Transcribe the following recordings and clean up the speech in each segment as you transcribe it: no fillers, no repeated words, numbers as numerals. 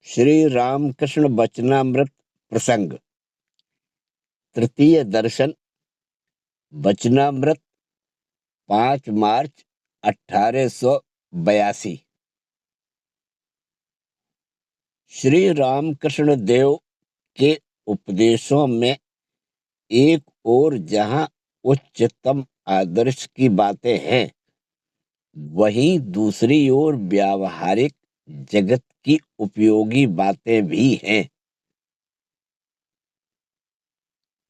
श्री रामकृष्ण वचनामृत प्रसंग तृतीय दर्शन वचनामृत 5 मार्च 1882। श्री रामकृष्ण देव के उपदेशों में एक ओर जहाँ उच्चतम आदर्श की बातें हैं, वहीं दूसरी ओर व्यावहारिक जगत की उपयोगी बातें भी हैं।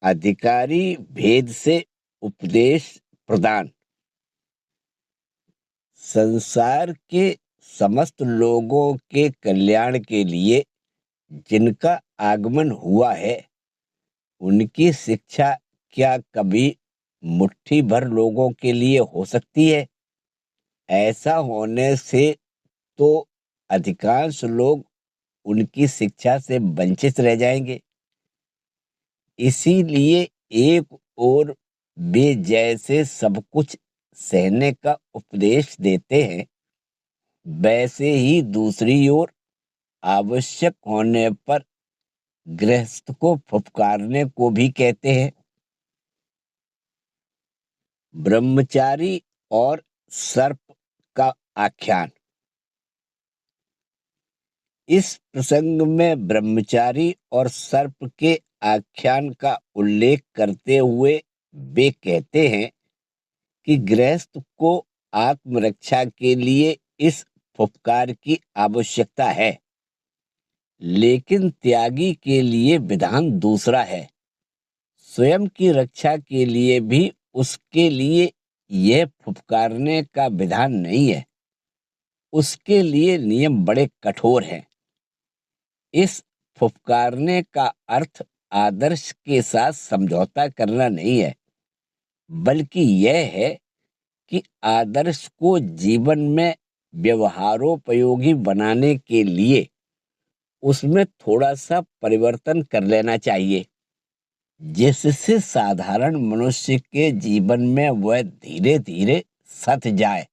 अधिकारी भेद से उपदेश प्रदान। संसार के समस्त लोगों के कल्याण के लिए जिनका आगमन हुआ है, उनकी शिक्षा क्या कभी मुट्ठी भर लोगों के लिए हो सकती है? ऐसा होने से तो अधिकांश लोग उनकी शिक्षा से वंचित रह जाएंगे। इसीलिए एक ओर वे जैसे सब कुछ सहने का उपदेश देते हैं, वैसे ही दूसरी ओर आवश्यक होने पर गृहस्थ को फुफकारने को भी कहते हैं। ब्रह्मचारी और सर्प का आख्यान। इस प्रसंग में ब्रह्मचारी और सर्प के आख्यान का उल्लेख करते हुए वे कहते हैं कि गृहस्थ को आत्मरक्षा के लिए इस फुफकार की आवश्यकता है, लेकिन त्यागी के लिए विधान दूसरा है। स्वयं की रक्षा के लिए भी उसके लिए यह फुफकारने का विधान नहीं है। उसके लिए नियम बड़े कठोर हैं। इस फुफकारने का अर्थ आदर्श के साथ समझौता करना नहीं है, बल्कि यह है कि आदर्श को जीवन में व्यवहारोपयोगी बनाने के लिए उसमें थोड़ा सा परिवर्तन कर लेना चाहिए, जिससे साधारण मनुष्य के जीवन में वह धीरे धीरे सध जाए।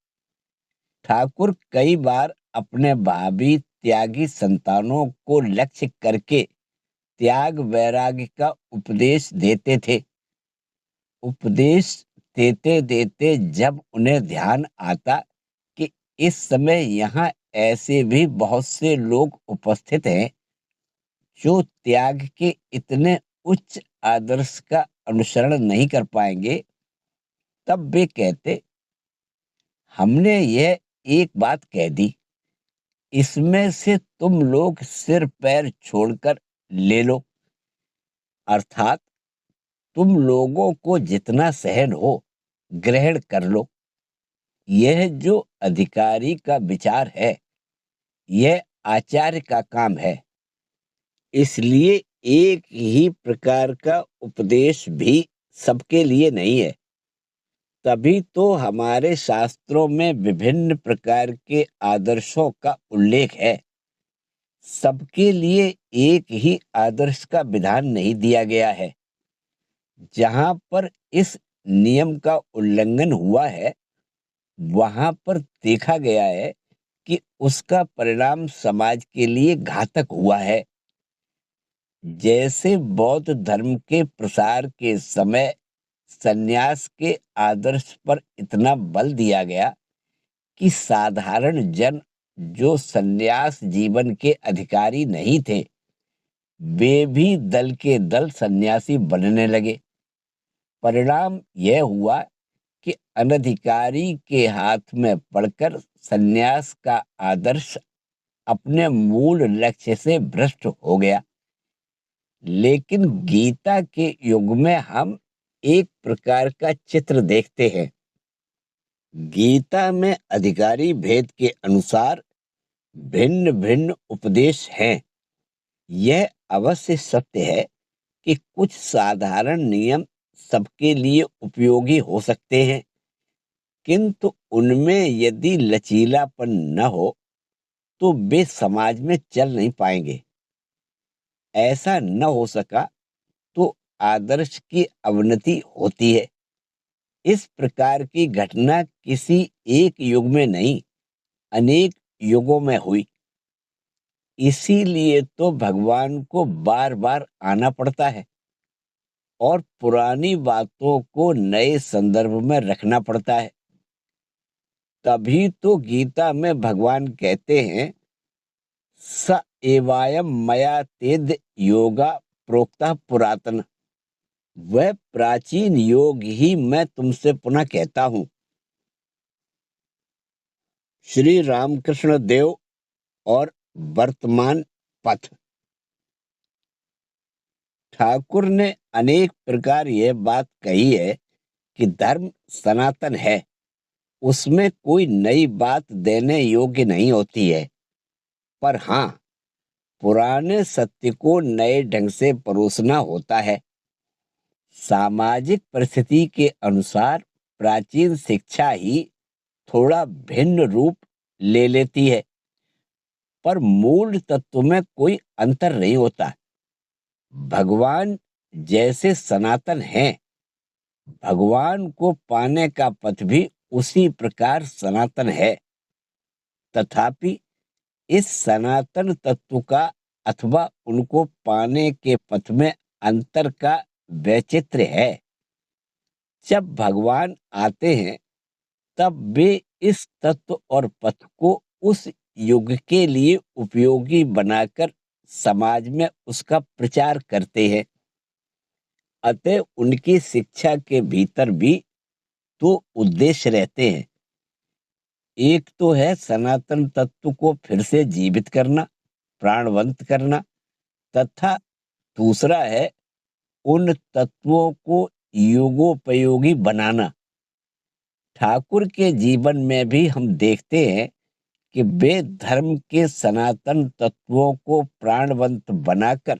ठाकुर कई बार अपने भावी त्यागी संतानों को लक्ष्य करके त्याग वैराग्य का उपदेश देते थे। उपदेश देते देते जब उन्हें ध्यान आता कि इस समय यहाँ ऐसे भी बहुत से लोग उपस्थित हैं जो त्याग के इतने उच्च आदर्श का अनुसरण नहीं कर पाएंगे, तब वे कहते, हमने यह एक बात कह दी, इसमें से तुम लोग सिर पैर छोड़कर ले लो। अर्थात तुम लोगों को जितना सहन हो ग्रहण कर लो। यह जो अधिकारी का विचार है, यह आचार्य का काम है। इसलिए एक ही प्रकार का उपदेश भी सबके लिए नहीं है। तभी तो हमारे शास्त्रों में विभिन्न प्रकार के आदर्शों का उल्लेख है। सबके लिए एक ही आदर्श का विधान नहीं दिया गया है। जहां पर इस नियम का उल्लंघन हुआ है, वहां पर देखा गया है कि उसका परिणाम समाज के लिए घातक हुआ है। जैसे बौद्ध धर्म के प्रसार के समय सन्यास के आदर्श पर इतना बल दिया गया कि साधारण जन जो सन्यास जीवन के अधिकारी नहीं थे, वे भी दल के दल सन्यासी बनने लगे। परिणाम यह हुआ कि अनधिकारी के हाथ में पड़कर सन्यास का आदर्श अपने मूल लक्ष्य से भ्रष्ट हो गया। लेकिन गीता के युग में हम एक प्रकार का चित्र देखते हैं। गीता में अधिकारी भेद के अनुसार भिन्न भिन्न उपदेश हैं। यह अवश्य सत्य है कि कुछ साधारण नियम सबके लिए उपयोगी हो सकते हैं, किंतु उनमें यदि लचीलापन न हो तो वे समाज में चल नहीं पाएंगे। ऐसा न हो सका तो आदर्श की अवनति होती है। इस प्रकार की घटना किसी एक युग में नहीं, अनेक युगों में हुई। इसीलिए तो भगवान को बार बार आना पड़ता है और पुरानी बातों को नए संदर्भ में रखना पड़ता है। तभी तो गीता में भगवान कहते हैं, स एवायम मया तेद योगा प्रोक्ता पुरातन। वह प्राचीन योग ही मैं तुमसे पुनः कहता हूं। श्री रामकृष्ण देव और वर्तमान पथ। ठाकुर ने अनेक प्रकार यह बात कही है कि धर्म सनातन है, उसमें कोई नई बात देने योग्य नहीं होती है। पर हाँ, पुराने सत्य को नए ढंग से परोसना होता है। सामाजिक परिस्थिति के अनुसार प्राचीन शिक्षा ही थोड़ा भिन्न रूप ले लेती है, पर मूल तत्व में कोई अंतर नहीं होता। भगवान जैसे सनातन हैं, भगवान को पाने का पथ भी उसी प्रकार सनातन है। तथापि इस सनातन तत्व का अथवा उनको पाने के पथ में अंतर का वैचित्र्य है। जब भगवान आते हैं तब वे इस तत्व और पथ को उस युग के लिए उपयोगी बनाकर समाज में उसका प्रचार करते हैं। अतः उनकी शिक्षा के भीतर भी तो उद्देश्य रहते हैं। एक तो है सनातन तत्व को फिर से जीवित करना, प्राणवंत करना, तथा दूसरा है उन तत्वों को युगोपयोगी बनाना। ठाकुर के जीवन में भी हम देखते हैं कि वे धर्म के सनातन तत्वों को प्राणवंत बनाकर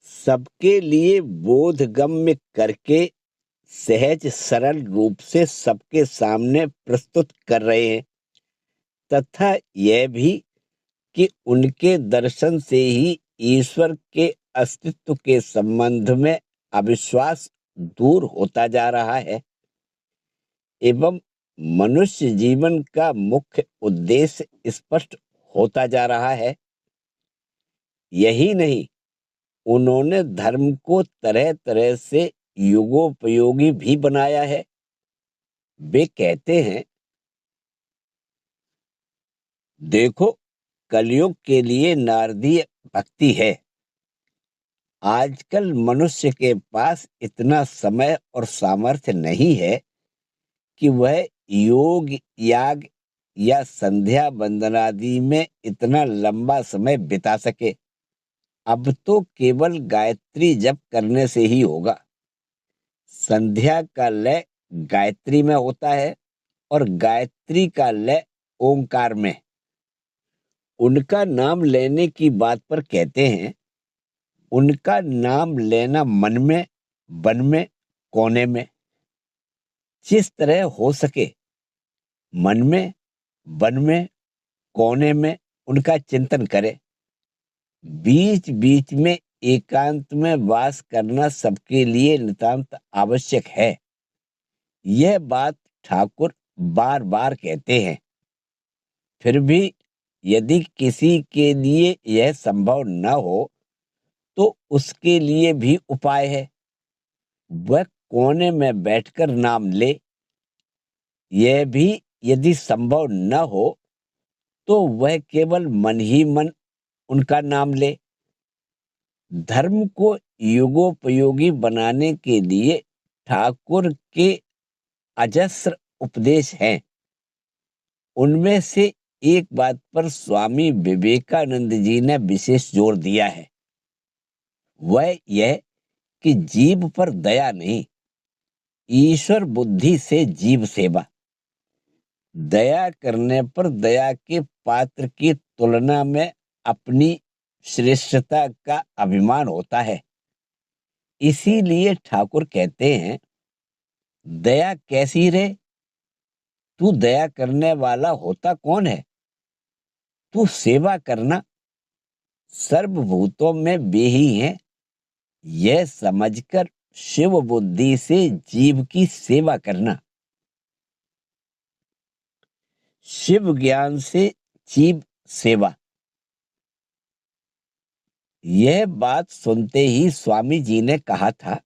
सबके लिए बोधगम्य करके सहज सरल रूप से सबके सामने प्रस्तुत कर रहे हैं, तथा यह भी कि उनके दर्शन से ही ईश्वर के अस्तित्व के संबंध में अविश्वास दूर होता जा रहा है एवं मनुष्य जीवन का मुख्य उद्देश्य स्पष्ट होता जा रहा है। यही नहीं, उन्होंने धर्म को तरह तरह से युगोपयोगी भी बनाया है। वे कहते हैं, देखो, कलयुग के लिए नारदीय भक्ति है। आजकल मनुष्य के पास इतना समय और सामर्थ्य नहीं है कि वह योग, याग या संध्या वंदनादि में इतना लंबा समय बिता सके। अब तो केवल गायत्री जप करने से ही होगा। संध्या का लय गायत्री में होता है और गायत्री का लय ओंकार में। उनका नाम लेने की बात पर कहते हैं, उनका नाम लेना मन में, वन में, कोने में, जिस तरह हो सके मन में, वन में, कोने में उनका चिंतन करे। बीच बीच में एकांत में वास करना सबके लिए नितांत आवश्यक है। यह बात ठाकुर बार बार कहते हैं। फिर भी यदि किसी के लिए यह संभव न हो तो उसके लिए भी उपाय है। वह कोने में बैठकर नाम ले। यह भी यदि संभव न हो तो वह केवल मन ही मन उनका नाम ले। धर्म को युगोपयोगी बनाने के लिए ठाकुर के अजस्र उपदेश हैं। उनमें से एक बात पर स्वामी विवेकानंद जी ने विशेष जोर दिया है। वह यह कि जीव पर दया नहीं, ईश्वर बुद्धि से जीव सेवा। दया करने पर दया के पात्र की तुलना में अपनी श्रेष्ठता का अभिमान होता है। इसीलिए ठाकुर कहते हैं, दया कैसी रे? तू दया करने वाला होता कौन है? तू सेवा करना। सर्वभूतों में वे ही हैं, यह समझकर शिव बुद्धि से जीव की सेवा करना। शिव ज्ञान से जीव सेवा। यह बात सुनते ही स्वामी जी ने कहा था,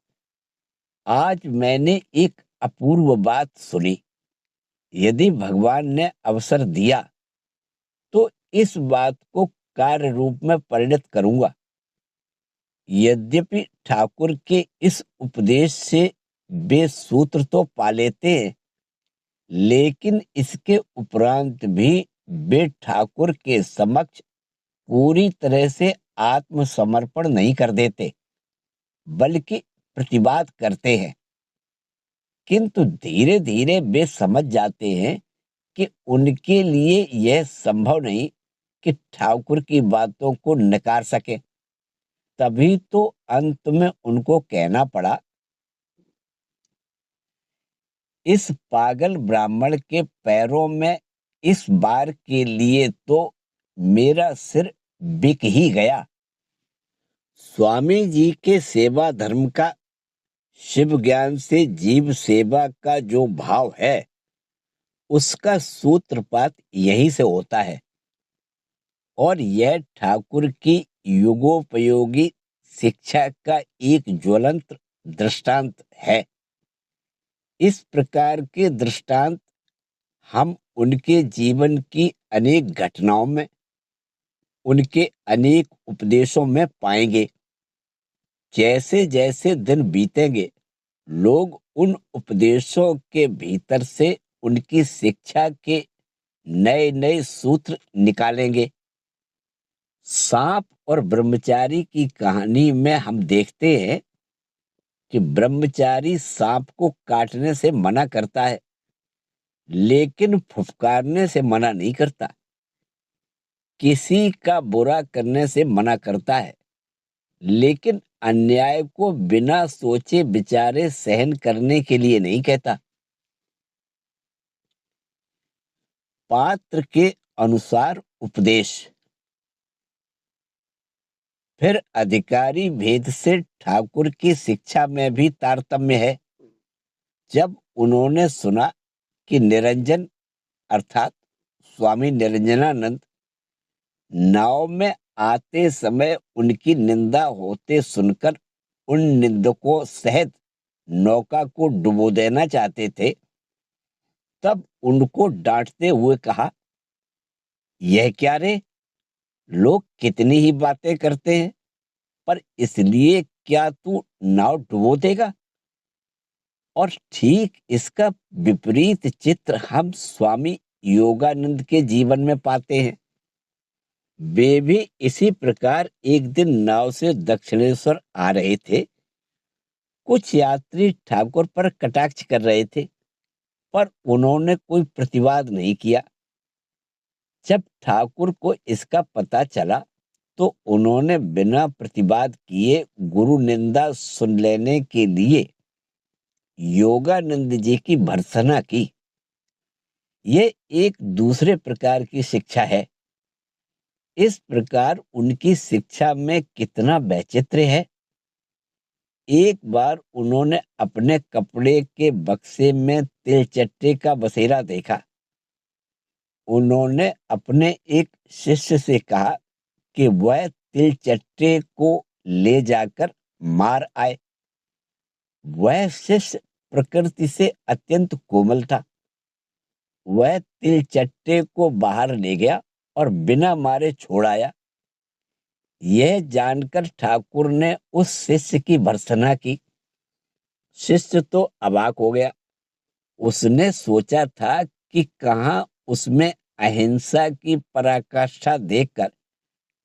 आज मैंने एक अपूर्व बात सुनी। यदि भगवान ने अवसर दिया तो इस बात को कार्य रूप में परिणत करूंगा। यद्यपि ठाकुर के इस उपदेश से वे सूत्र तो पा लेते हैं, लेकिन इसके उपरांत भी वे ठाकुर के समक्ष पूरी तरह से आत्मसमर्पण नहीं कर देते, बल्कि प्रतिवाद करते हैं। किंतु धीरे धीरे वे समझ जाते हैं कि उनके लिए यह संभव नहीं कि ठाकुर की बातों को नकार सके। तभी तो अंत में उनको कहना पड़ा, इस पागल ब्राह्मण के पैरों में इस बार के लिए तो मेरा सिर बिक ही गया। स्वामी जी के सेवा धर्म का, शिव ज्ञान से जीव सेवा का जो भाव है, उसका सूत्रपात यहीं से होता है। और यह ठाकुर की युगोपयोगी शिक्षा का एक ज्वलंत दृष्टांत है। इस प्रकार के दृष्टांत हम उनके जीवन की अनेक घटनाओं में, उनके अनेक उपदेशों में पाएंगे। जैसे जैसे दिन बीतेंगे, लोग उन उपदेशों के भीतर से उनकी शिक्षा के नए नए सूत्र निकालेंगे। सांप और ब्रह्मचारी की कहानी में हम देखते हैं कि ब्रह्मचारी सांप को काटने से मना करता है, लेकिन फुफकारने से मना नहीं करता। किसी का बुरा करने से मना करता है, लेकिन अन्याय को बिना सोचे विचारे सहन करने के लिए नहीं कहता। पात्र के अनुसार उपदेश। फिर अधिकारी भेद से ठाकुर की शिक्षा में भी तारतम्य है। जब उन्होंने सुना कि निरंजन अर्थात स्वामी निरंजनानंद नाव में आते समय उनकी निंदा होते सुनकर उन निंदकों सहित नौका को डुबो देना चाहते थे, तब उनको डांटते हुए कहा, यह क्या रे, लोग कितनी ही बातें करते हैं, पर इसलिए क्या तू नाव डुबो देगा? और ठीक इसका विपरीत चित्र हम स्वामी योगानंद के जीवन में पाते हैं। वे भी इसी प्रकार एक दिन नाव से दक्षिणेश्वर आ रहे थे। कुछ यात्री ठाकुर पर कटाक्ष कर रहे थे, पर उन्होंने कोई प्रतिवाद नहीं किया। जब ठाकुर को इसका पता चला तो उन्होंने बिना प्रतिवाद किए गुरु निंदा सुन लेने के लिए योगानंद जी की भर्त्सना की। ये एक दूसरे प्रकार की शिक्षा है। इस प्रकार उनकी शिक्षा में कितना वैचित्र्य है। एक बार उन्होंने अपने कपड़े के बक्से में तिलचट्टे का बसेरा देखा। उन्होंने अपने एक शिष्य से कहा कि वह तिलचट्टे को ले जाकर मार आए। वह शिष्य प्रकृति से अत्यंत कोमल था। वह तिलचट्टे को बाहर ले गया और बिना मारे छोड़ आया। यह जानकर ठाकुर ने उस शिष्य की भर्त्सना की। शिष्य तो अवाक हो गया। उसने सोचा था कि कहाँ उसमें अहिंसा की पराकाष्ठा देखकर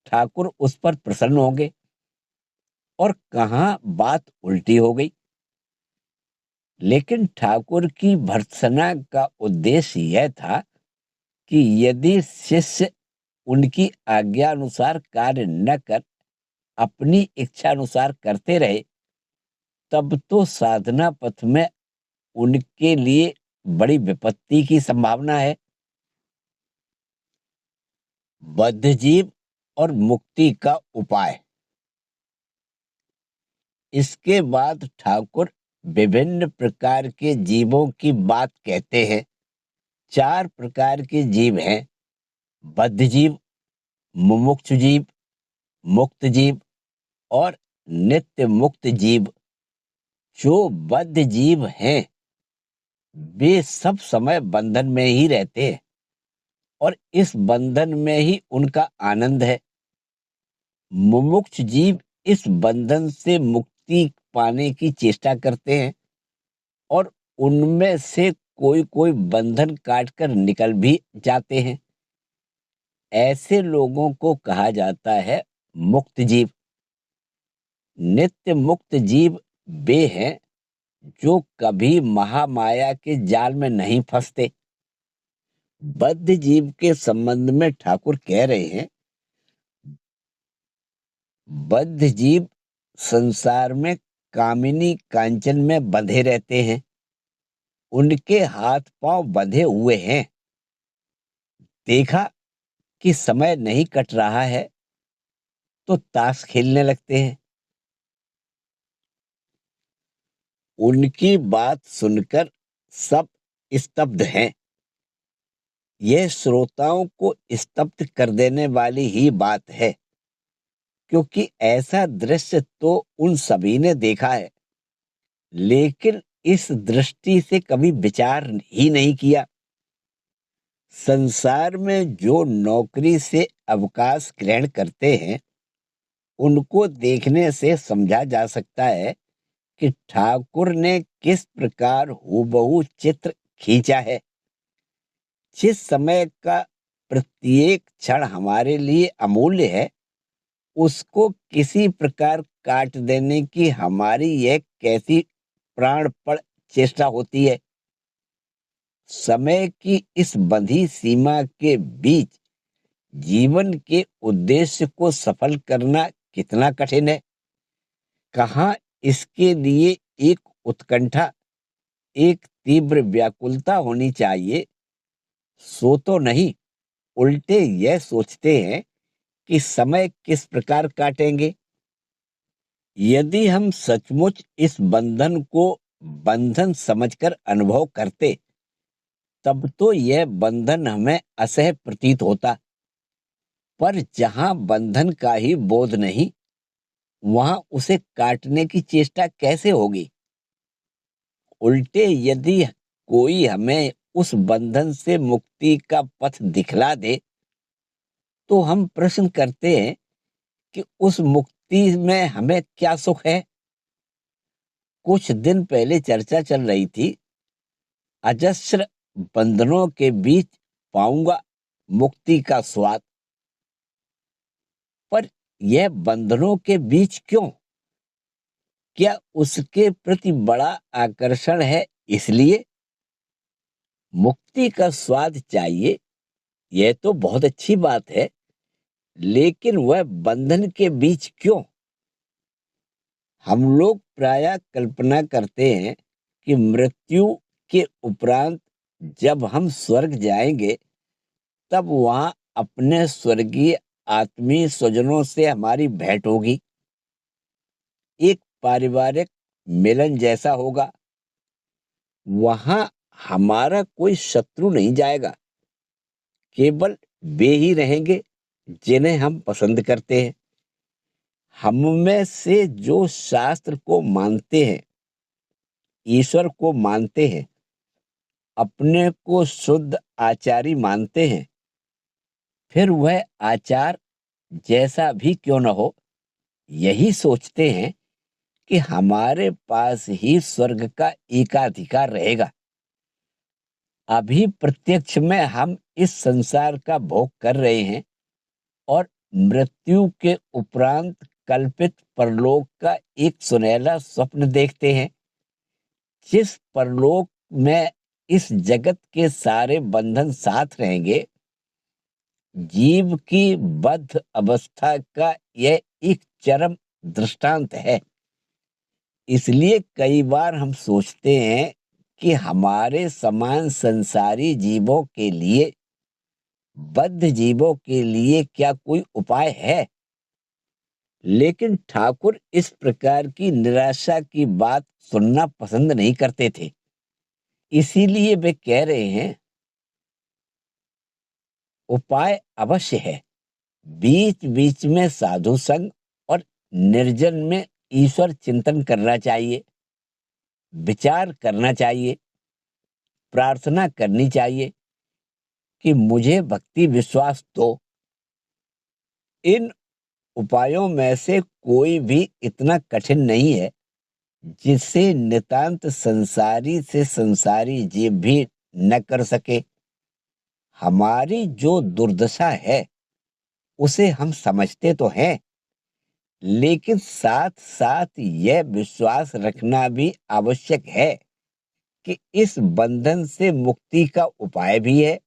ठाकुर उस पर प्रसन्न होंगे, और कहाँ बात उल्टी हो गई। लेकिन ठाकुर की भर्त्सना का उद्देश्य यह था कि यदि शिष्य उनकी आज्ञा अनुसार कार्य न कर अपनी इच्छा अनुसार करते रहे, तब तो साधना पथ में उनके लिए बड़ी विपत्ति की संभावना है। बद्धजीव और मुक्ति का उपाय। इसके बाद ठाकुर विभिन्न प्रकार के जीवों की बात कहते हैं। 4 प्रकार के जीव हैं, बद्धजीव, मुमुक्षु जीव, मुक्त जीव, और नित्य मुक्त जीव जो बद्ध जीव हैं, वे सब समय बंधन में ही रहते हैं और इस बंधन में ही उनका आनंद है। मुमुक्षु जीव इस बंधन से मुक्ति पाने की चेष्टा करते हैं और उनमें से कोई कोई बंधन काटकर निकल भी जाते हैं। ऐसे लोगों को कहा जाता है मुक्त जीव। नित्य मुक्त जीव वे हैं जो कभी महामाया के जाल में नहीं फंसते। बद्ध जीव के संबंध में ठाकुर कह रहे हैं, बद्ध जीव संसार में कामिनी कांचन में बंधे रहते हैं। उनके हाथ पांव बंधे हुए हैं। देखा कि समय नहीं कट रहा है तो ताश खेलने लगते हैं। उनकी बात सुनकर सब स्तब्ध हैं। यह श्रोताओं को स्तब्ध कर देने वाली ही बात है, क्योंकि ऐसा दृश्य तो उन सभी ने देखा है, लेकिन इस दृष्टि से कभी विचार ही नहीं किया। संसार में जो नौकरी से अवकाश ग्रहण करते हैं, उनको देखने से समझा जा सकता है कि ठाकुर ने किस प्रकार हूबहू चित्र खींचा है। जिस समय का प्रत्येक क्षण हमारे लिए अमूल्य है, उसको किसी प्रकार काट देने की हमारी यह कैसी प्राणपण चेष्टा होती है। समय की इस बंधी सीमा के बीच जीवन के उद्देश्य को सफल करना कितना कठिन है। कहाँ इसके लिए एक उत्कंठा, एक तीव्र व्याकुलता होनी चाहिए। सो तो नहीं, उल्टे यह सोचते हैं कि समय किस प्रकार काटेंगे। यदि हम सचमुच इस बंधन को बंधन समझकर अनुभव करते, तब तो यह बंधन हमें असह्य प्रतीत होता। पर जहां बंधन का ही बोध नहीं, वहां उसे काटने की चेष्टा कैसे होगी। उल्टे यदि कोई हमें उस बंधन से मुक्ति का पथ दिखला दे, तो हम प्रश्न करते हैं कि उस मुक्ति में हमें क्या सुख है। कुछ दिन पहले चर्चा चल रही थी, अजस्र बंधनों के बीच पाऊंगा मुक्ति का स्वाद। पर यह बंधनों के बीच क्यों? क्या उसके प्रति बड़ा आकर्षण है इसलिए? मुक्ति का स्वाद चाहिए, यह तो बहुत अच्छी बात है, लेकिन वह बंधन के बीच क्यों? हम लोग प्रायः कल्पना करते हैं कि मृत्यु के उपरांत जब हम स्वर्ग जाएंगे, तब वहां अपने स्वर्गीय आत्मीय स्वजनों से हमारी भेंट होगी। एक पारिवारिक मिलन जैसा होगा। वहां हमारा कोई शत्रु नहीं जाएगा, केवल वे ही रहेंगे जिन्हें हम पसंद करते हैं। हम में से जो शास्त्र को मानते हैं, ईश्वर को मानते हैं, अपने को शुद्ध आचारी मानते हैं, फिर वह आचार जैसा भी क्यों न हो, यही सोचते हैं कि हमारे पास ही स्वर्ग का एकाधिकार रहेगा। अभी प्रत्यक्ष में हम इस संसार का भोग कर रहे हैं और मृत्यु के उपरांत कल्पित परलोक का एक सुनहरा स्वप्न देखते हैं, जिस परलोक में इस जगत के सारे बंधन साथ रहेंगे। जीव की बद्ध अवस्था का यह एक चरम दृष्टांत है। इसलिए कई बार हम सोचते हैं कि हमारे समान संसारी जीवों के लिए, बद्ध जीवों के लिए क्या कोई उपाय है। लेकिन ठाकुर इस प्रकार की निराशा की बात सुनना पसंद नहीं करते थे। इसीलिए वे कह रहे हैं, उपाय अवश्य है। बीच बीच में साधु संग और निर्जन में ईश्वर चिंतन करना चाहिए, विचार करना चाहिए, प्रार्थना करनी चाहिए कि मुझे भक्ति विश्वास दो। इन उपायों में से कोई भी इतना कठिन नहीं है जिसे नितांत संसारी से संसारी जीव भी न कर सके। हमारी जो दुर्दशा है उसे हम समझते तो हैं, लेकिन साथ साथ यह विश्वास रखना भी आवश्यक है कि इस बंधन से मुक्ति का उपाय भी है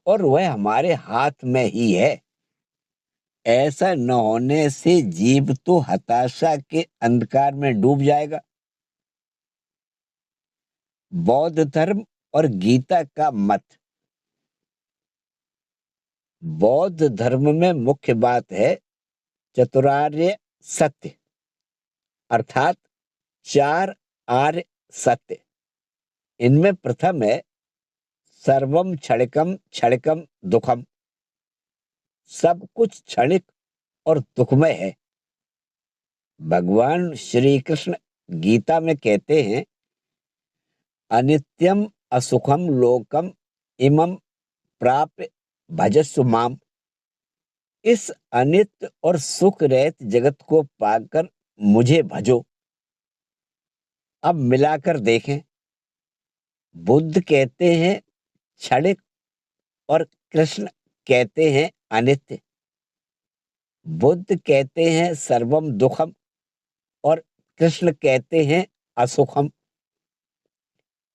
और वह हमारे हाथ में ही है। ऐसा न होने से जीव तो हताशा के अंधकार में डूब जाएगा। बौद्ध धर्म और गीता का मत। बौद्ध धर्म में मुख्य बात है चतुरार्य सत्य, अर्थात चार आर्य सत्य। इनमें प्रथम है सर्वम क्षणिकम क्षणिकम दुखम। सब कुछ क्षणिक और दुखमय है। भगवान श्री कृष्ण गीता में कहते हैं, अनित्यम असुखम लोकम इमं प्राप्य भजस्व माम। इस अनित्य और सुख रहित जगत को पाकर मुझे भजो। अब मिलाकर देखें, बुद्ध कहते हैं क्षणिक और कृष्ण कहते हैं अनित्य। बुद्ध कहते हैं सर्वम दुखम और कृष्ण कहते हैं असुखम।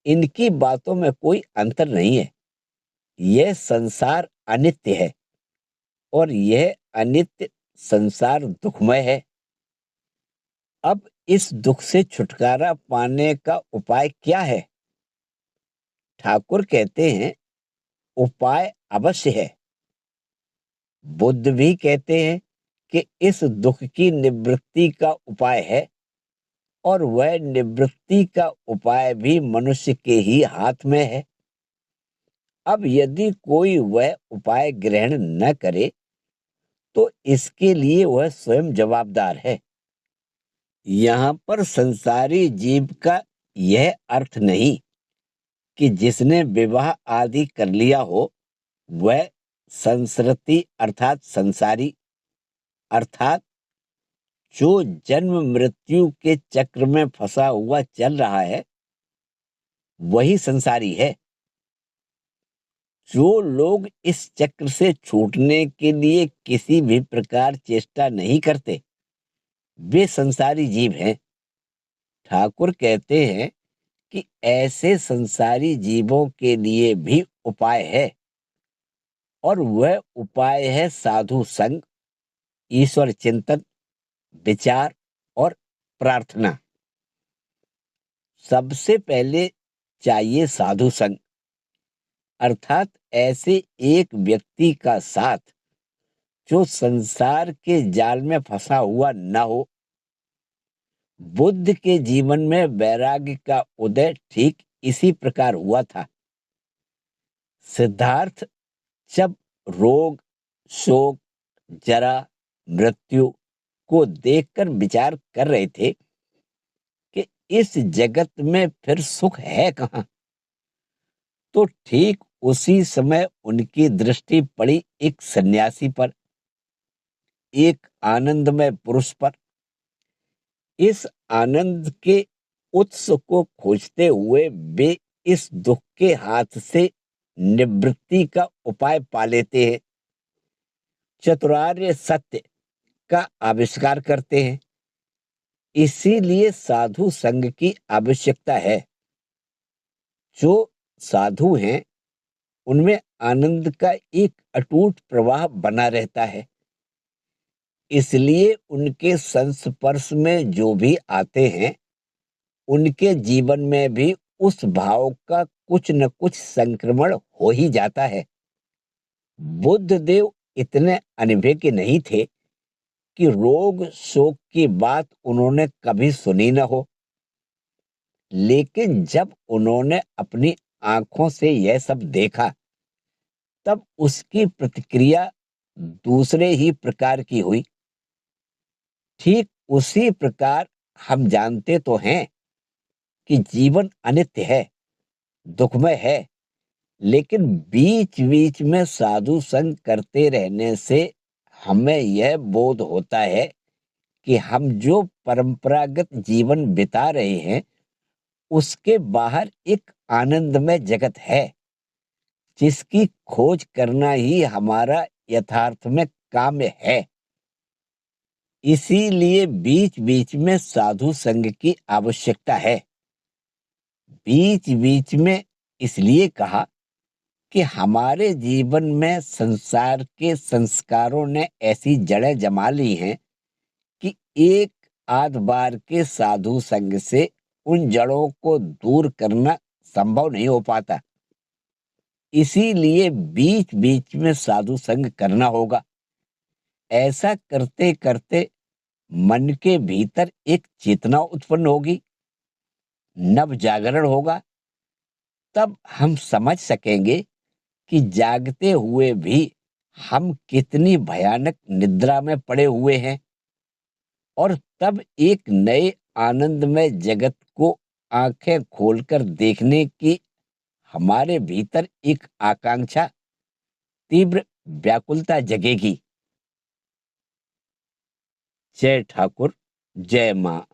इनकी बातों में कोई अंतर नहीं है। यह संसार अनित्य है और यह अनित्य संसार दुखमय है। अब इस दुख से छुटकारा पाने का उपाय क्या है? ठाकुर कहते हैं उपाय अवश्य है। बुद्ध भी कहते हैं कि इस दुख की निवृत्ति का उपाय है और वह निवृत्ति का उपाय भी मनुष्य के ही हाथ में है। अब यदि कोई वह उपाय ग्रहण न करे तो इसके लिए वह स्वयं जवाबदार है। यहाँ पर संसारी जीव का यह अर्थ नहीं कि जिसने विवाह आदि कर लिया हो वह संसृति अर्थात संसारी, अर्थात जो जन्म मृत्यु के चक्र में फंसा हुआ चल रहा है वही संसारी है। जो लोग इस चक्र से छूटने के लिए किसी भी प्रकार चेष्टा नहीं करते वे संसारी जीव हैं। ठाकुर कहते हैं कि ऐसे संसारी जीवों के लिए भी उपाय है और वह उपाय है साधु संग, ईश्वर चिंतन, विचार और प्रार्थना। सबसे पहले चाहिए साधु संग, अर्थात ऐसे एक व्यक्ति का साथ जो संसार के जाल में फंसा हुआ न हो। बुद्ध के जीवन में वैराग्य का उदय ठीक इसी प्रकार हुआ था। सिद्धार्थ जब रोग, शोक, जरा, मृत्यु को देखकर विचार कर रहे थे कि इस जगत में फिर सुख है कहाँ, तो ठीक उसी समय उनकी दृष्टि पड़ी एक सन्यासी पर, एक आनंदमय पुरुष पर। इस आनंद के उत्स को खोजते हुए वे इस दुख के हाथ से निवृत्ति का उपाय पा लेते हैं, चतुरार्य सत्य का आविष्कार करते हैं। इसीलिए साधु संग की आवश्यकता है। जो साधु हैं उनमें आनंद का एक अटूट प्रवाह बना रहता है। इसलिए उनके संस्पर्श में जो भी आते हैं उनके जीवन में भी उस भाव का कुछ न कुछ संक्रमण हो ही जाता है। बुद्ध देव इतने अनभिज्ञ नहीं थे कि रोग शोक की बात उन्होंने कभी सुनी न हो, लेकिन जब उन्होंने अपनी आंखों से यह सब देखा तब उसकी प्रतिक्रिया दूसरे ही प्रकार की हुई। ठीक उसी प्रकार हम जानते तो हैं कि जीवन अनित्य है, दुखमय है, लेकिन बीच-बीच में साधु संग करते रहने से हमें यह बोध होता है कि हम जो परंपरागत जीवन बिता रहे हैं, उसके बाहर एक आनंदमय जगत है, जिसकी खोज करना ही हमारा यथार्थ में काम्य है। इसीलिए बीच-बीच में साधु संग की आवश्यकता है। बीच-बीच में इसलिए कहा कि हमारे जीवन में संसार के संस्कारों ने ऐसी जड़ें जमा ली हैं कि एक आध बार के साधु संग से उन जड़ों को दूर करना संभव नहीं हो पाता। इसीलिए बीच-बीच में साधु संग करना होगा। ऐसा करते-करते मन के भीतर एक चेतना उत्पन्न होगी, नव जागरण होगा। तब हम समझ सकेंगे कि जागते हुए भी हम कितनी भयानक निद्रा में पड़े हुए हैं, और तब एक नए आनंदमय जगत को आंखें खोलकर देखने की हमारे भीतर एक आकांक्षा, तीव्र व्याकुलता जगेगी। जय ठाकुर, जय मां।